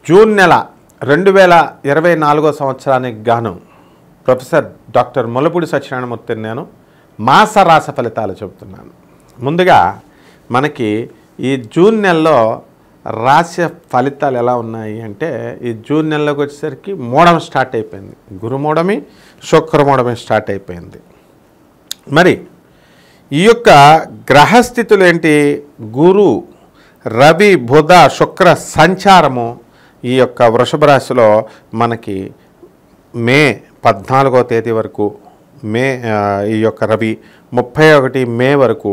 June నెల 2024 సంవత్సరానికి గాను ప్రొఫెసర్ డాక్టర్ ముల్లపూడి సత్యనారాయణమూర్తిని నేను మాస రాశి ఫలితాలు చెబుతున్నాను. ముందుగా మనకి ఈ జూన్ నెలలో రాశి ఫలితాలు ఎలా ఉన్నాయి అంటే, ఈ జూన్ నెలలోకి వచ్చేసరికి మూఢం స్టార్ట్ అయిపోయింది. గురుమూఢమి, శుక్రమూఢమి స్టార్ట్ అయిపోయింది. మరి ఈ యొక్క గ్రహస్థితులు ఏంటి? గురు, రవి, బుధ, శుక్ర సంచారము ఈ యొక్క వృషభ రాశిలో మనకి మే 14వ తేదీ వరకు ఈ యొక్క రవి 31 మే వరకు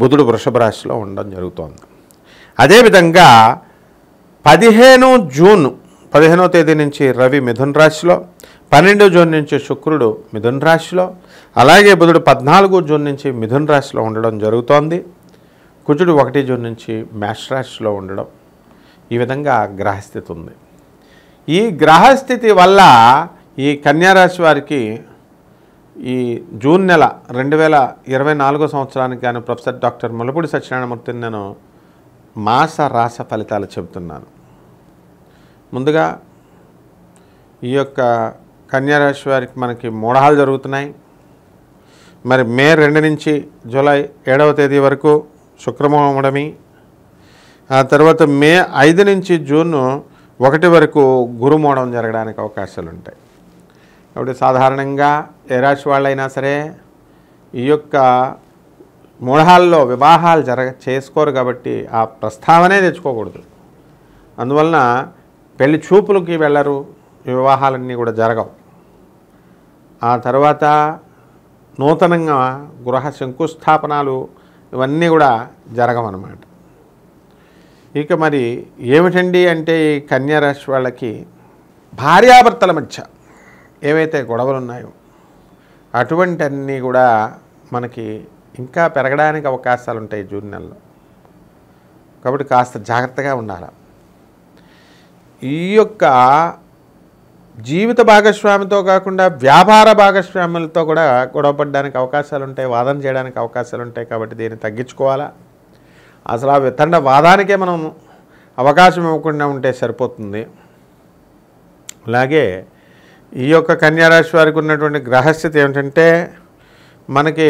బుధుడు వృషభ రాశిలో ఉండడం జరుగుతోంది. అదేవిధంగా 15వ తేదీ నుంచి రవి మిథున రాశిలో, 12 జూన్ నుంచి శుక్రుడు మిథున రాశిలో, అలాగే బుధుడు 14 జూన్ నుంచి మిథున రాశిలో ఉండడం జరుగుతోంది. కుజుడు 1 జూన్ నుంచి మేష రాశిలో ఉండడం, ఈ విధంగా గ్రహస్థితి ఉంది. ఈ గ్రహస్థితి వల్ల ఈ కన్యారాశి వారికి ఈ జూన్ నెల 2024 సంవత్సరానికి గాను ప్రొఫెసర్ డాక్టర్ ముల్లపూడి సత్యనారాయణమూర్తిని నేను మాస రాశి ఫలితాలు చెబుతున్నాను. ముందుగా ఈ యొక్క కన్యారాశి వారికి మనకి మూఢాలు జరుగుతున్నాయి. మరి మే 2 నుంచి జూలై 7వ తేదీ వరకు శుక్రమూఢమి, ఆ తర్వాత మే 5 నుంచి జూన్ 1 వరకు గురుమూఢం జరగడానికి అవకాశాలు ఉంటాయి. కాబట్టి సాధారణంగా ఏ రాశి వాళ్ళైనా సరే ఈ యొక్క మూఢాల్లో వివాహాలు చేసుకోరు కాబట్టి ఆ ప్రస్తావనే తెచ్చుకోకూడదు. అందువలన పెళ్లి చూపులకి వెళ్ళరు, వివాహాలన్నీ కూడా జరగవు. ఆ తర్వాత నూతనంగా గృహ శంకుస్థాపనాలు ఇవన్నీ కూడా జరగవన్నమాట. ఇక మరి ఏమిటండి అంటే, ఈ కన్యారాశి వాళ్ళకి భార్యాభర్తల మధ్య ఏవైతే గొడవలు ఉన్నాయో అటువంటి అన్నీ కూడా మనకి ఇంకా పెరగడానికి అవకాశాలు ఉంటాయి జూన్ నెలలో. కాబట్టి కాస్త జాగ్రత్తగా ఉండాలి. ఈ యొక్క జీవిత భాగస్వామితో కాకుండా వ్యాపార భాగస్వాములతో కూడా గొడవపడడానికి అవకాశాలు ఉంటాయి, వాదన చేయడానికి అవకాశాలు ఉంటాయి. కాబట్టి దీన్ని తగ్గించుకోవాలా. అసలు ఆ వితండ వాదానికే మనం అవకాశం ఇవ్వకుండా ఉంటే సరిపోతుంది. అలాగే ఈ యొక్క కన్యారాశి వారికి ఉన్నటువంటి గ్రహస్థితి ఏమిటంటే, మనకి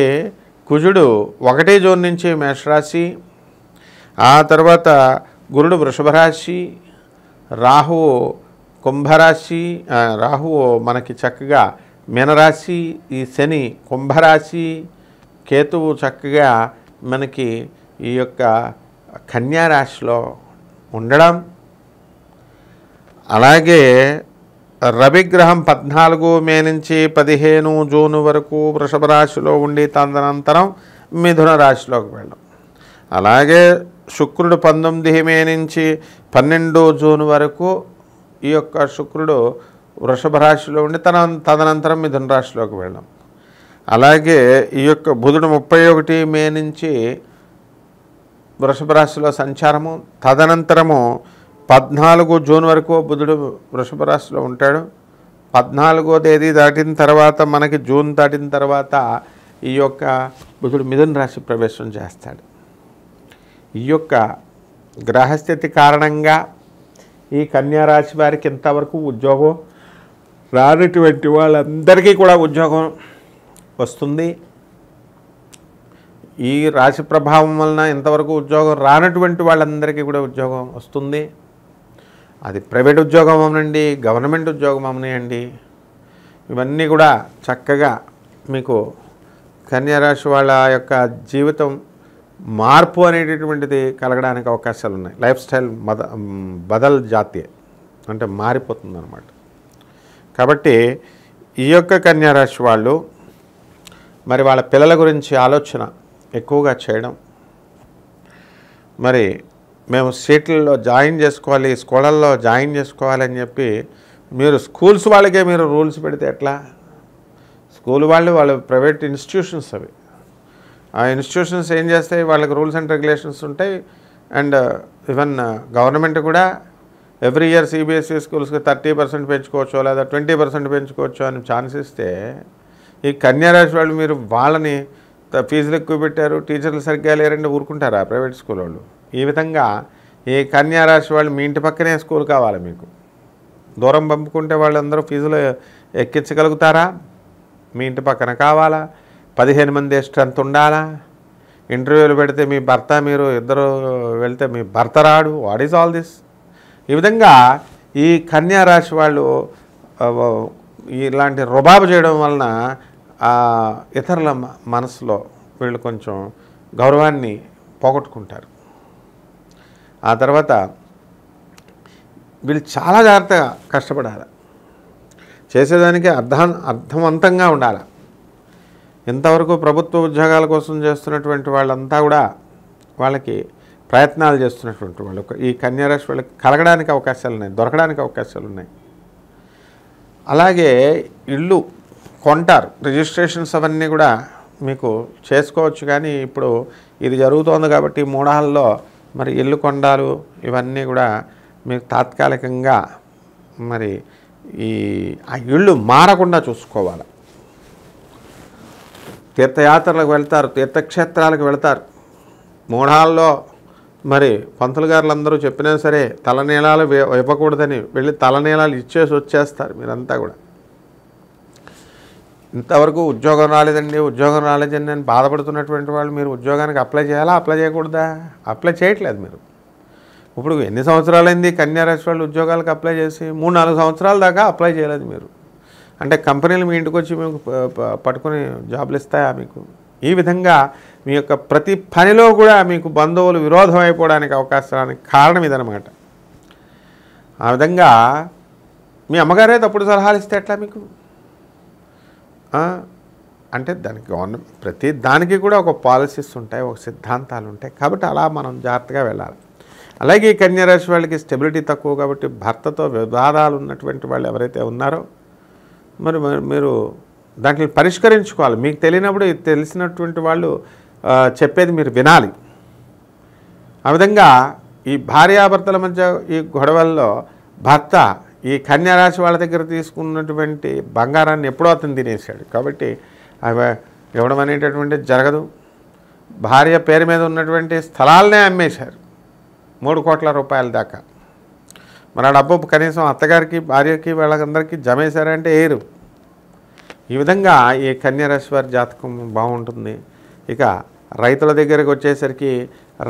కుజుడు 1 జూన్ నుంచి మేషరాశి, ఆ తర్వాత గురుడు వృషభ రాశి, రాహువు కుంభరాశి, రాహువు మనకి చక్కగా మీనరాశి, ఈ శని కుంభరాశి, కేతువు చక్కగా మనకి ఈ యొక్క కన్యారాశిలో ఉండడం, అలాగే రవిగ్రహం 14 మే నుంచి 15 జూన్ వరకు వృషభ రాశిలో ఉండి తదనంతరం మిథున రాశిలోకి వెళ్ళడం, అలాగే శుక్రుడు 19 మే నుంచి 12 జూన్ వరకు ఈ యొక్క శుక్రుడు వృషభ రాశిలో ఉండి తదనంతరం మిథున రాశిలోకి వెళ్ళడం, అలాగే ఈ యొక్క బుధుడు 31 మే నుంచి వృషభ రాశిలో సంచారము, తదనంతరము 14 జూన్ వరకు బుధుడు వృషభ రాశిలో ఉంటాడు. 14వ తేదీ దాటిన తర్వాత మనకి జూన్ దాటిన తర్వాత ఈ యొక్క బుధుడు మిథున రాశి ప్రవేశం చేస్తాడు. ఈ యొక్క గ్రహస్థితి కారణంగా ఈ కన్యారాశి వారికి ఇంతవరకు ఉద్యోగం రానటువంటి వాళ్ళందరికీ కూడా ఉద్యోగం వస్తుంది. ఈ రాశి ప్రభావం వలన ఇంతవరకు ఉద్యోగం రానటువంటి వాళ్ళందరికీ కూడా ఉద్యోగం వస్తుంది. అది ప్రైవేట్ ఉద్యోగం అవనండి, గవర్నమెంట్ ఉద్యోగం అవనండి, ఇవన్నీ కూడా చక్కగా మీకు కన్యారాశి వాళ్ళ యొక్క జీవితం మార్పు అనేటటువంటిది కలగడానికి అవకాశాలు ఉన్నాయి. లైఫ్ స్టైల్ బదల్ జాతీయ అంటే మారిపోతుంది అన్నమాట. కాబట్టి ఈ యొక్క కన్యారాశి వాళ్ళు మరి వాళ్ళ పిల్లల గురించి ఆలోచన ఎక్కువగా చేయడం, మరి మేము సీట్లలో జాయిన్ చేసుకోవాలి, స్కూళ్ళల్లో జాయిన్ చేసుకోవాలని చెప్పి మీరు స్కూల్స్ వాళ్ళకే మీరు రూల్స్ పెడితే ఎట్లా? స్కూల్ వాళ్ళు ప్రైవేట్ ఇన్స్టిట్యూషన్స్ అవి. ఆ ఇన్స్టిట్యూషన్స్ ఏం చేస్తాయి? వాళ్ళకి రూల్స్ అండ్ రెగ్యులేషన్స్ ఉంటాయి. అండ్ ఈవెన్ గవర్నమెంట్ కూడా ఎవ్రీ ఇయర్ సిబిఎస్ఈ స్కూల్స్కి 30% పెంచుకోవచ్చు లేదా 20% పెంచుకోవచ్చు అని ఛాన్స్ ఇస్తే, ఈ కన్యారాశి వాళ్ళు మీరు వాళ్ళని ఫీజులు ఎక్కువ పెట్టారు, టీచర్లు సరిగ్గా లేరంటే ఊరుకుంటారా ప్రైవేట్ స్కూల్ వాళ్ళు? ఈ విధంగా ఈ కన్యారాశి వాళ్ళు మీ ఇంటి పక్కనే స్కూల్ కావాలి మీకు. దూరం పంపుకుంటే వాళ్ళందరూ ఫీజులు ఎక్కించగలుగుతారా? మీ ఇంటి పక్కన కావాలా? 15 మంది స్ట్రెంత్ ఉండాలా? ఇంటర్వ్యూలు పెడితే మీ భర్త మీరు ఇద్దరు వెళ్తే మీ భర్త రాడు. What is all this? ఈ విధంగా ఈ కన్యా రాశి వాళ్ళు ఇలాంటి రుబాబు చేయడం వలన ఇతరుల మనసులో వీళ్ళు కొంచెం గౌరవాన్ని పోగొట్టుకుంటారు. ఆ తర్వాత వీళ్ళు చాలా జాగ్రత్తగా కష్టపడాలి. చేసేదానికి అర్థవంతంగా ఉండాలి. ఇంతవరకు ప్రభుత్వ ఉద్యోగాల కోసం చేస్తున్నటువంటి వాళ్ళంతా కూడా వాళ్ళకి ప్రయత్నాలు చేస్తున్నటువంటి వాళ్ళు ఈ కన్యా రాశి వాళ్ళకి కలగడానికి అవకాశాలు ఉన్నాయి, దొరకడానికి అవకాశాలు ఉన్నాయి. అలాగే ఇల్లు కొంటారు, రిజిస్ట్రేషన్స్ అవన్నీ కూడా మీకు చేసుకోవచ్చు. కానీ ఇప్పుడు ఇది జరుగుతోంది కాబట్టి మూఢాల్లో మరి ఇల్లు కొండాలు ఇవన్నీ కూడా మీకు తాత్కాలికంగా మరి ఆ ఇళ్ళు మారకుండా చూసుకోవాలి. తీర్థయాత్రలకు వెళ్తారు, తీర్థక్షేత్రాలకు వెళ్తారు. మూఢాల్లో మరి పంతులు గారులందరూ చెప్పినా సరే తలనీలాలు ఇవ్వకూడదని వెళ్ళి తలనీలాలు ఇచ్చేసి వచ్చేస్తారు. మీరంతా కూడా ఇంతవరకు ఉద్యోగం రాలేదండి అని బాధపడుతున్నటువంటి వాళ్ళు మీరు ఉద్యోగానికి అప్లై చేయాలా, అప్లై చేయకూడదా? అప్లై చేయట్లేదు మీరు. ఇప్పుడు ఎన్ని సంవత్సరాలైంది కన్యా రాశి వాళ్ళు ఉద్యోగాలకు అప్లై చేసి? 3-4 సంవత్సరాల దాకా అప్లై చేయలేదు మీరు. అంటే కంపెనీలు మీ ఇంటికి వచ్చి మీకు పట్టుకుని జాబులు ఇస్తాయా మీకు? ఈ విధంగా మీ యొక్క ప్రతి పనిలో కూడా మీకు బంధువులు విరోధం అయిపోవడానికి అవకాశానికి కారణం ఇదనమాట. ఆ విధంగా మీ అమ్మగారే తప్పుడు సలహాలు ఇస్తే ఎట్లా మీకు? అంటే దానికి గవర్నమెంట్ ప్రతి దానికి కూడా ఒక పాలసీస్ ఉంటాయి, ఒక సిద్ధాంతాలు ఉంటాయి. కాబట్టి అలా మనం జాగ్రత్తగా వెళ్ళాలి. అలాగే ఈ కన్యా రాశి వాళ్ళకి స్టెబిలిటీ తక్కువ కాబట్టి భర్తతో వివాదాలు ఉన్నటువంటి వాళ్ళు ఎవరైతే ఉన్నారో మరి మీరు దాంట్లో పరిష్కరించుకోవాలి. మీకు తెలియనప్పుడు తెలిసినటువంటి వాళ్ళు చెప్పేది మీరు వినాలి. ఆ విధంగా ఈ భార్యాభర్తల మధ్య ఈ గొడవల్లో భర్త ఈ కన్యా రాశి వాళ్ళ దగ్గర తీసుకున్నటువంటి బంగారాన్ని ఎప్పుడో అతను తినేశాడు. కాబట్టి అవి ఇవ్వడం అనేటటువంటిది జరగదు. భార్య పేరు మీద ఉన్నటువంటి స్థలాలనే అమ్మేశారు 3 కోట్ల రూపాయల దాకా. మరి ఆ డబ్బు కనీసం అత్తగారికి భార్యకి వాళ్ళందరికీ జమేశారంటే ఏరు. ఈ విధంగా ఈ కన్యా రాశి వారి జాతకం బాగుంటుంది. ఇక రైతుల దగ్గరికి వచ్చేసరికి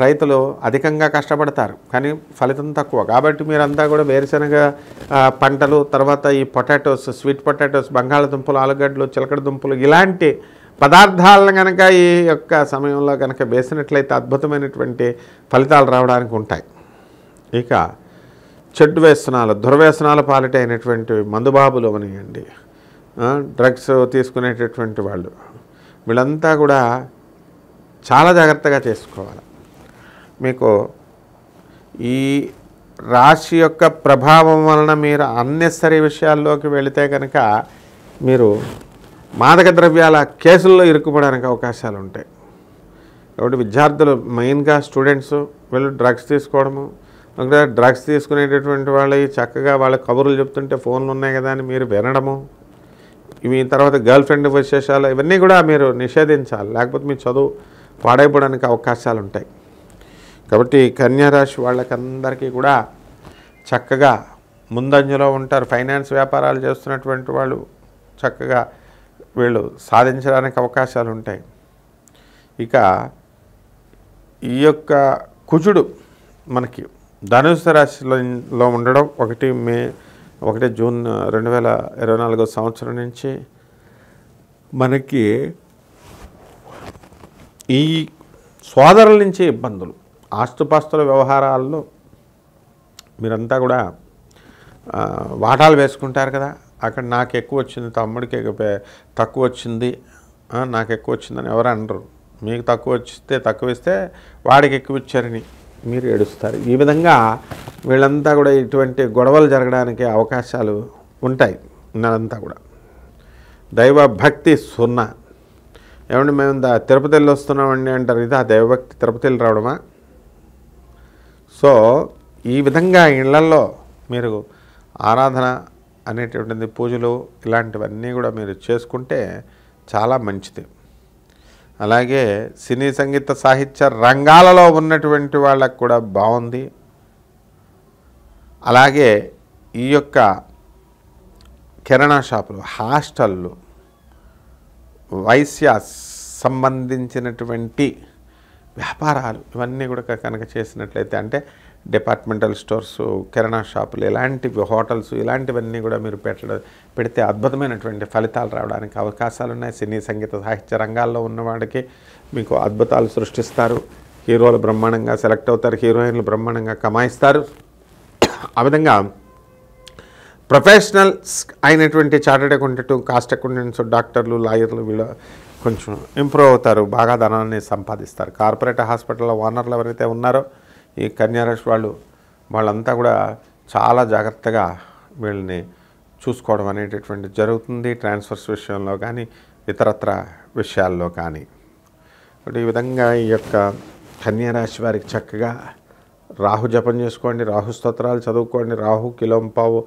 రైతులు అధికంగా కష్టపడతారు కానీ ఫలితం తక్కువ. కాబట్టి మీరంతా కూడా వేరుశనగ పంటలు, తర్వాత ఈ పొటాటోస్, స్వీట్ పొటాటోస్, బంగాళదుంపలు, ఆలుగడ్డలు, చిలకడ దుంపలు ఇలాంటి పదార్థాలను కనుక ఈ యొక్క సమయంలో కనుక వేసినట్లయితే అద్భుతమైనటువంటి ఫలితాలు రావడానికి ఉంటాయి. ఇక చెడు వ్యసనాలు, దుర్వ్యసనాల పాలిటైనటువంటి మందుబాబులు అవనియండి, డ్రగ్స్ తీసుకునేటటువంటి వాళ్ళు, వీళ్ళంతా కూడా చాలా జాగ్రత్తగా చేసుకోవాలి. మీకు ఈ రాశి యొక్క ప్రభావం వలన మీరు అన్నెసరీ విషయాల్లోకి వెళితే కనుక మీరు మాదక ద్రవ్యాల కేసుల్లో ఇరుక్కుపోవడానికి అవకాశాలు ఉంటాయి. కాబట్టి విద్యార్థులు మెయిన్గా స్టూడెంట్స్ వీళ్ళు డ్రగ్స్ తీసుకోవడము, డ్రగ్స్ తీసుకునేటటువంటి వాళ్ళు చక్కగా వాళ్ళ కబుర్లు చెప్తుంటే ఫోన్లు ఉన్నాయి కదా అని మీరు వినడము, ఇవి తర్వాత గర్ల్ ఫ్రెండ్ విశేషాలు ఇవన్నీ కూడా మీరు నిషేధించాలి. లేకపోతే మీ చదువు పాడైపోవడానికి అవకాశాలు ఉంటాయి. కాబట్టి కన్యా రాశి వాళ్ళకందరికీ కూడా చక్కగా ముందంజలో ఉంటారు. ఫైనాన్స్ వ్యాపారాలు చేస్తున్నటువంటి వాళ్ళు చక్కగా వీళ్ళు సాధించడానికి అవకాశాలు ఉంటాయి. ఇక ఈ యొక్క కుజుడు మనకి ధనుసు రాశిలో ఉండడం 1 జూన్ 2024 సంవత్సరం నుంచి మనకి ఈ సోదరుల నుంచి ఇబ్బందులు, ఆస్తుపాస్తుల వ్యవహారాల్లో మీరంతా కూడా వాటాలు వేసుకుంటారు కదా, అక్కడ నాకు ఎక్కువ వచ్చింది, తమ్ముడికి తక్కువ వచ్చింది, నాకు ఎక్కువ వచ్చిందని ఎవరు అనరు. మీకు తక్కువ వస్తే తక్కువ ఇస్తే వాడికి ఎక్కువ ఇచ్చారని మీరు ఏడుస్తారు. ఈ విధంగా వీళ్ళంతా కూడా ఇటువంటి గొడవలు జరగడానికి అవకాశాలు ఉంటాయి. ఉన్నదంతా కూడా దైవ భక్తి 0. ఏమంటే మేము తిరుపతి వెళ్ళి వస్తున్నామండి అంటారు. ఇది ఆ దైవభక్తి తిరుపతి వెళ్ళి రావడమా? సో ఈ విధంగా ఇళ్లల్లో మీరు ఆరాధన అనేటువంటిది, పూజలు ఇలాంటివన్నీ కూడా మీరు చేసుకుంటే చాలా మంచిది. అలాగే సినీ సంగీత సాహిత్య రంగాలలో ఉన్నటువంటి వాళ్ళకు కూడా బాగుంది. అలాగే ఈ యొక్క కిరాణా షాపులు, హాస్టళ్ళు, వైశ్య సంబంధించినటువంటి వ్యాపారాలు ఇవన్నీ కూడా కనుక చేసినట్లయితే, అంటే డిపార్ట్మెంటల్ స్టోర్స్, కిరాణా షాపులు, ఇలాంటివి హోటల్స్, ఇలాంటివన్నీ కూడా మీరు పెడితే అద్భుతమైనటువంటి ఫలితాలు రావడానికి అవకాశాలు ఉన్నాయి. సినీ సంగీత సాహిత్య రంగాల్లో ఉన్నవాడికి మీకు అద్భుతాలు సృష్టిస్తారు. హీరోలు బ్రహ్మాండంగా సెలెక్ట్ అవుతారు, హీరోయిన్లు బ్రహ్మాండంగా కమాయిస్తారు. ఆ విధంగా ప్రొఫెషనల్స్ అయినటువంటి చార్టెడ్ అకౌంటెంట్, కాస్ట్ అకౌంటెంట్స్, డాక్టర్లు, లాయర్లు వీళ్ళు కొంచెం ఇంప్రూవ్ అవుతారు, బాగా ధనాన్ని సంపాదిస్తారు. కార్పొరేట్ హాస్పిటల్లో ఓనర్లు ఎవరైతే ఉన్నారో ఈ కన్యారాశి వాళ్ళంతా కూడా చాలా జాగ్రత్తగా వీళ్ళని చూసుకోవడం అనేటటువంటి జరుగుతుంది. ట్రాన్స్ఫర్స్ విషయంలో కానీ ఇతరత్ర విషయాల్లో కానీ. ఈ విధంగా ఈ యొక్క కన్యారాశి వారికి చక్కగా రాహు జపం చేసుకోండి, రాహు స్తోత్రాలు చదువుకోండి. రాహు కిలోంపావు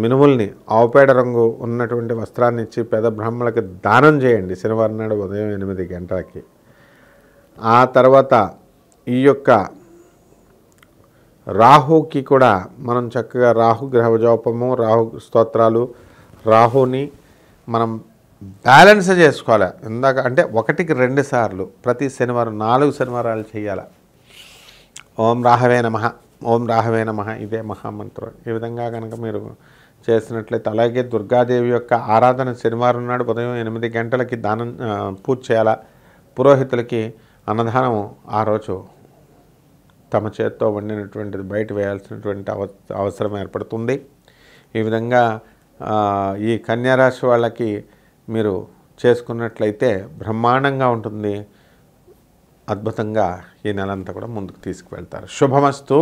మినుముల్ని ఆవుపేడ రంగు ఉన్నటువంటి వస్త్రాన్ని ఇచ్చి పేద బ్రాహ్మణులకి దానం చేయండి శనివారం నాడు ఉదయం 8 గంటలకి. ఆ తర్వాత ఈ యొక్క రాహుకి కూడా మనం చక్కగా రాహు గ్రహ జపము, రాహు స్తోత్రాలు, రాహుని మనం బ్యాలెన్స్ చేసుకోవాలి. ఇందాక అంటే 1కి 2 సార్లు ప్రతి శనివారం 4 శనివారాలు చేయాలి. ఓం రాహవే నమః, ఓం రాహవే నమః, ఇదే మహామంత్రం. ఈ విధంగా కనుక మీరు చేసినట్లయితే, అలాగే దుర్గాదేవి యొక్క ఆరాధన శనివారం నాడు ఉదయం 8 గంటలకి పూజ చేయాలా. పురోహితులకి అన్నదానం ఆ రోజు తమ చేత్తో వండినటువంటిది బయట వేయాల్సినటువంటి అవసరం ఏర్పడుతుంది. ఈ విధంగా ఈ కన్యారాశి వాళ్ళకి మీరు చేసుకున్నట్లయితే బ్రహ్మాండంగా ఉంటుంది. అద్భుతంగా ఈ నెలంతా కూడా ముందుకు తీసుకువెళ్తారు. శుభమస్తు.